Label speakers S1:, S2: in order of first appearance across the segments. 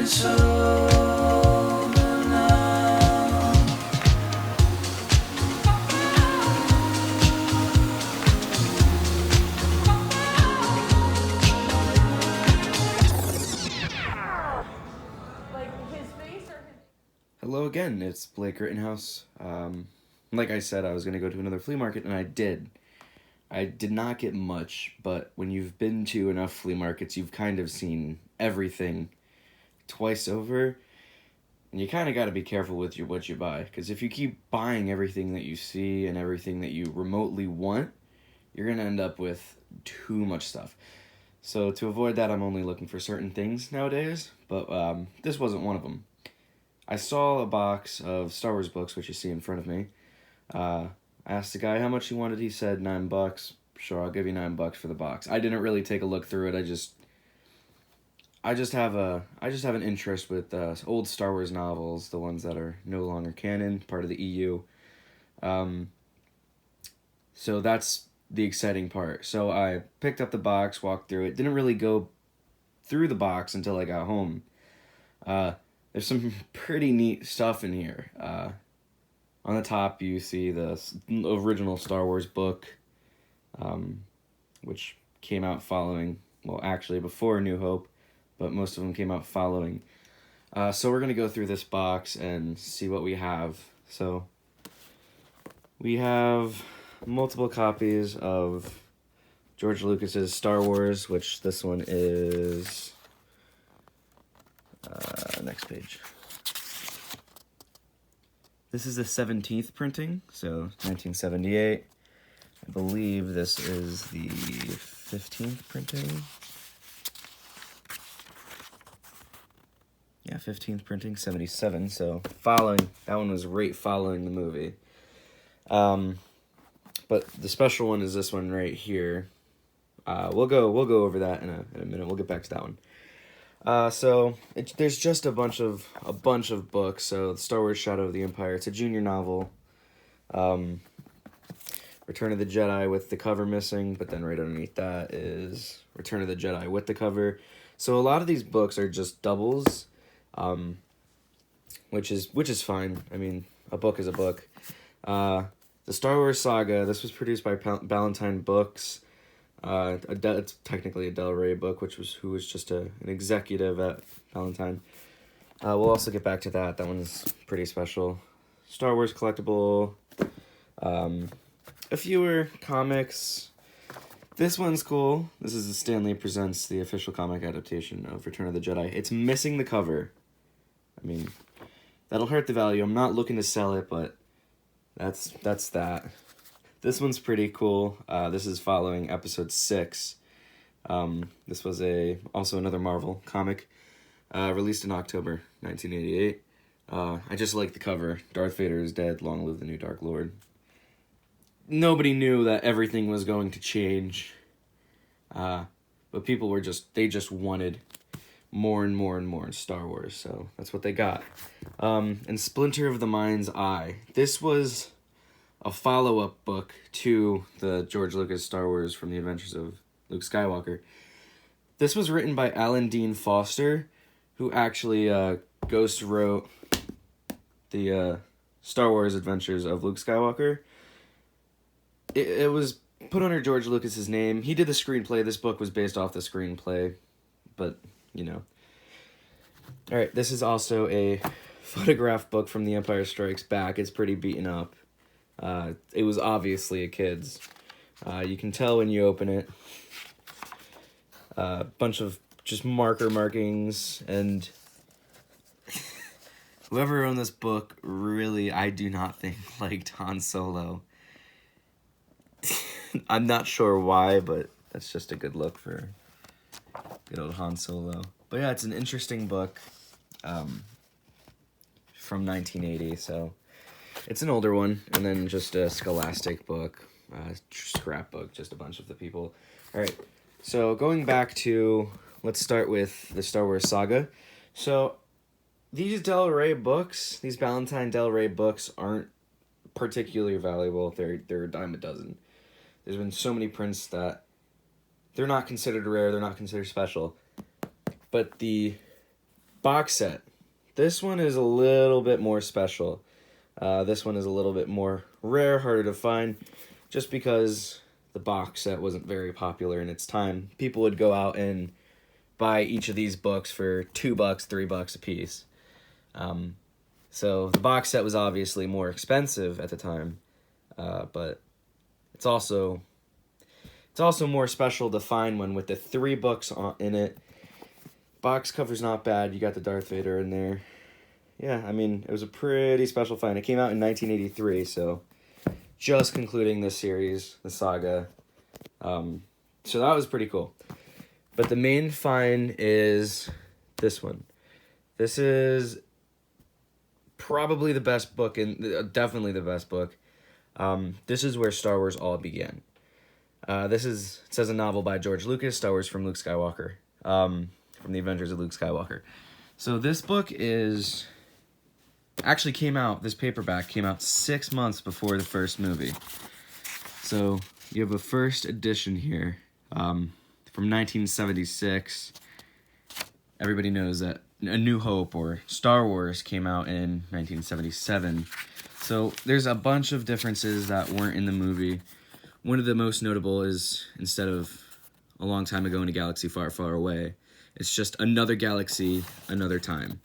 S1: Hello again, it's Blake Rittenhouse. Like I said, I was going to go to another flea market, and I did. I did not get much, but when you've been to enough flea markets, you've kind of seen everything twice over, and you kind of got to be careful with what you buy, because if you keep buying everything that you see and everything that you remotely want, you're going to end up with too much stuff. So to avoid that, I'm only looking for certain things nowadays, but this wasn't one of them. I saw a box of Star Wars books, which you see in front of me. I asked the guy how much he wanted. He said $9. Sure, I'll give you $9 for the box. I didn't really take a look through it. I just have an interest with old Star Wars novels, the ones that are no longer canon, part of the EU. So that's the exciting part. So I picked up the box, walked through it. Didn't really go through the box until I got home. There's some pretty neat stuff in here. On the top, you see the original Star Wars book, which came out following, well, actually before New Hope, but most of them came out following. So we're going to go through this box and see what we have. So we have multiple copies of George Lucas's Star Wars, which this one is... next page. This is the 17th printing, so 1978. I believe this is the 15th printing. Yeah, 15th printing, 77. So following, that one was right following the movie. But the special one is this one right here. We'll go over that in a minute. We'll get back to that one. There's just a bunch of books. So Star Wars Shadow of the Empire, it's a junior novel. Return of the Jedi with the cover missing, but then right underneath that is Return of the Jedi with the cover. So a lot of these books are just doubles, which is fine. I mean, a book is a book. The Star Wars Saga, this was produced by Ballantine Books. It's technically a Del Rey book, who was just an executive at Ballantine. We'll also get back to that. That one's pretty special. Star Wars collectible. A fewer comics. This one's cool. This is the Stan Lee Presents, the official comic adaptation of Return of the Jedi. It's missing the cover. I mean, that'll hurt the value. I'm not looking to sell it, but that's that. This one's pretty cool. This is following episode 6. This was also another Marvel comic, released in October 1988. I just like the cover. Darth Vader is dead. Long live the new Dark Lord. Nobody knew that everything was going to change. But people they just wanted more and more and more in Star Wars. So that's what they got. And Splinter of the Mind's Eye. This was a follow-up book to the George Lucas Star Wars from the Adventures of Luke Skywalker. This was written by Alan Dean Foster, who actually ghost wrote the Star Wars Adventures of Luke Skywalker. It was put under George Lucas's name. He did the screenplay. This book was based off the screenplay, but, you know. All right, this is also a photograph book from The Empire Strikes Back. It's pretty beaten up. It was obviously a kid's. You can tell when you open it. A bunch of just markings, and whoever owned this book really, I do not think, liked Han Solo. I'm not sure why, but that's just a good look for good old Han Solo. But yeah, it's an interesting book from 1980, so it's an older one, and then just a Scholastic book, scrapbook, just a bunch of the people. All right, so going back to, let's start with the Star Wars saga. So these Del Rey books, these Ballantine Del Rey books aren't particularly valuable. They're a dime a dozen. There's been so many prints that they're not considered rare, they're not considered special. But the Box set. This one is a little bit more special. This one is a little bit more rare, harder to find, just because the box set wasn't very popular in its time. People would go out and buy each of these books for $2, $3 a piece. So the box set was obviously more expensive at the time, but it's also more special to find one with the 3 books in it. Box cover's not bad. You got the Darth Vader in there. Yeah, I mean, it was a pretty special find. It came out in 1983, so just concluding this series, the saga. So that was pretty cool. But the main find is this one. This is probably the best book, definitely the best book. This is where Star Wars all began. It says a novel by George Lucas, Star Wars from Luke Skywalker, from the Adventures of Luke Skywalker. So this book actually this paperback came out 6 months before the first movie. So you have a first edition here, from 1976. Everybody knows that A New Hope, or Star Wars, came out in 1977. So there's a bunch of differences that weren't in the movie. One of the most notable is, instead of a long time ago in a galaxy far, far away, it's just another galaxy, another time.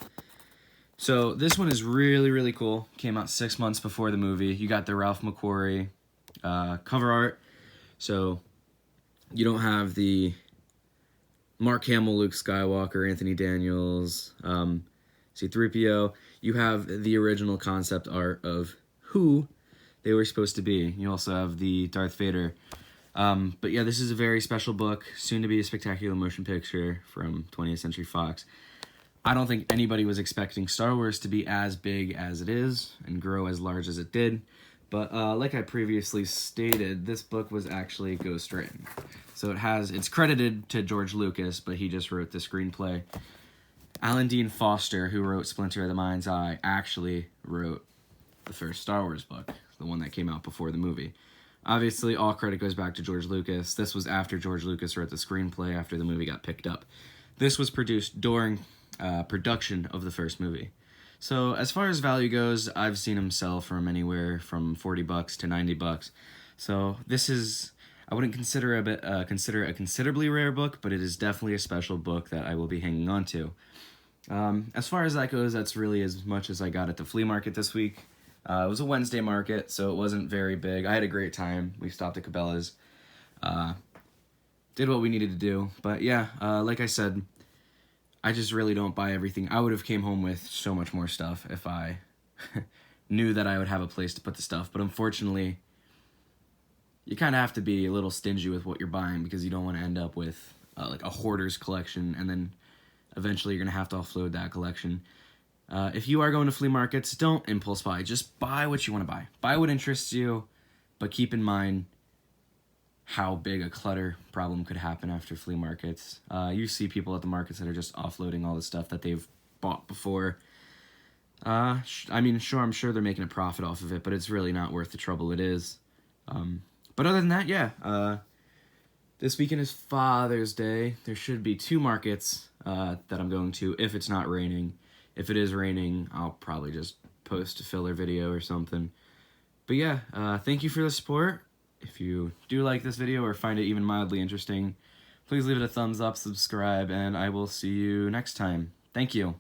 S1: So this one is really, really cool. Came out 6 months before the movie. You got the Ralph McQuarrie cover art. So you don't have the Mark Hamill, Luke Skywalker, Anthony Daniels, C-3PO. You have the original concept art of who they were supposed to be. You also have the Darth Vader. But yeah, this is a very special book, soon to be a spectacular motion picture from 20th Century Fox. I don't think anybody was expecting Star Wars to be as big as it is and grow as large as it did. But like I previously stated, this book was actually ghostwritten. So it's credited to George Lucas, but he just wrote the screenplay. Alan Dean Foster, who wrote Splinter of the Mind's Eye, actually wrote the first Star Wars book, the one that came out before the movie. Obviously, all credit goes back to George Lucas. This was after George Lucas wrote the screenplay, after the movie got picked up. This was produced during production of the first movie. So as far as value goes, I've seen them sell from anywhere from $40 to $90. So this is, I wouldn't consider a considerably rare book, but it is definitely a special book that I will be hanging on to. As far as that goes, that's really as much as I got at the flea market this week. It was a Wednesday market, so it wasn't very big. I had a great time. We stopped at Cabelas, did what we needed to do. But yeah, like I said, I just really don't buy everything. I would have came home with so much more stuff if I knew that I would have a place to put the stuff. But unfortunately, you kind of have to be a little stingy with what you're buying, because you don't want to end up with like a hoarder's collection, and then eventually you're going to have to offload that collection. If you are going to flea markets, don't impulse buy. Just buy what you want to buy. Buy what interests you, but keep in mind how big a clutter problem could happen after flea markets. You see people at the markets that are just offloading all the stuff that they've bought before. I mean, sure, I'm sure they're making a profit off of it, but it's really not worth the trouble it is. But other than that, yeah, this weekend is Father's Day. There should be 2 markets that I'm going to, if it's not raining. If it is raining, I'll probably just post a filler video or something. But yeah, thank you for the support. If you do like this video or find it even mildly interesting, please leave it a thumbs up, subscribe, and I will see you next time. Thank you.